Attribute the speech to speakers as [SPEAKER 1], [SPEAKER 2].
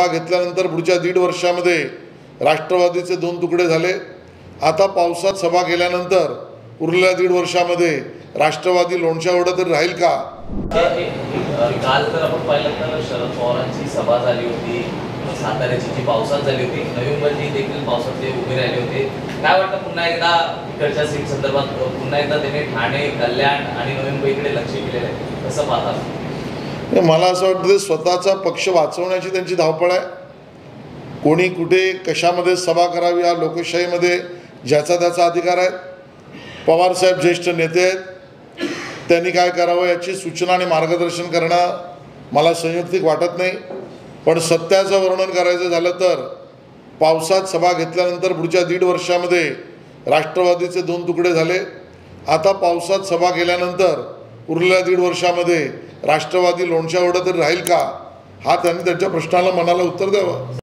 [SPEAKER 1] घेतल्यानंतर पुढच्या 1.5 वर्षामध्ये राष्ट्रवादीचे 2 तुकडे झाले। आता पावसात सभा केल्यानंतर उरलेल्या 1.5 वर्षामध्ये राष्ट्रवादी लोणच्यावडं तरी राहील का?
[SPEAKER 2] काल तर आपण पाहिलं तर शरद पवारांची सभा झाली होती, साताऱ्याची जी पावसात झाली होती, नवी मुंबईची देखील पावसात ते उभे राहिले होते। काय वाटतं पुन्हा एकदा इकडच्या सीट संदर्भात पुन्हा एकदा त्यांनी ठाणे, कल्याण आणि नवी मुंबईकडे लक्ष केलेलं आहे, कसं पाहतात?
[SPEAKER 1] मला असं वाटतं स्वतःचा पक्ष वाचवण्याची त्यांची धावपळ आहे। कोणी कुठे कशामध्ये सभा करावी हा लोकशाहीमध्ये ज्याचा त्याचा अधिकार आहे। पवारसाहेब ज्येष्ठ नेते आहेत, त्यांनी काय करावं याची सूचना आणि मार्गदर्शन करणं मला संयुक्तिक वाटत नाही। पण सत्याचं वर्णन करायचं झालं तर पावसात सभा घेतल्यानंतर पुढच्या 1.5 वर्षामध्ये राष्ट्रवादीचे 2 तुकडे झाले। आता पावसात सभा केल्यानंतर उरलेल्या 1.5 वर्षामध्ये राष्ट्रवादी लोणच्यावडं तरी राहील का, हा त्यांनी त्यांच्या प्रश्नाला मनाला उत्तर द्यावं।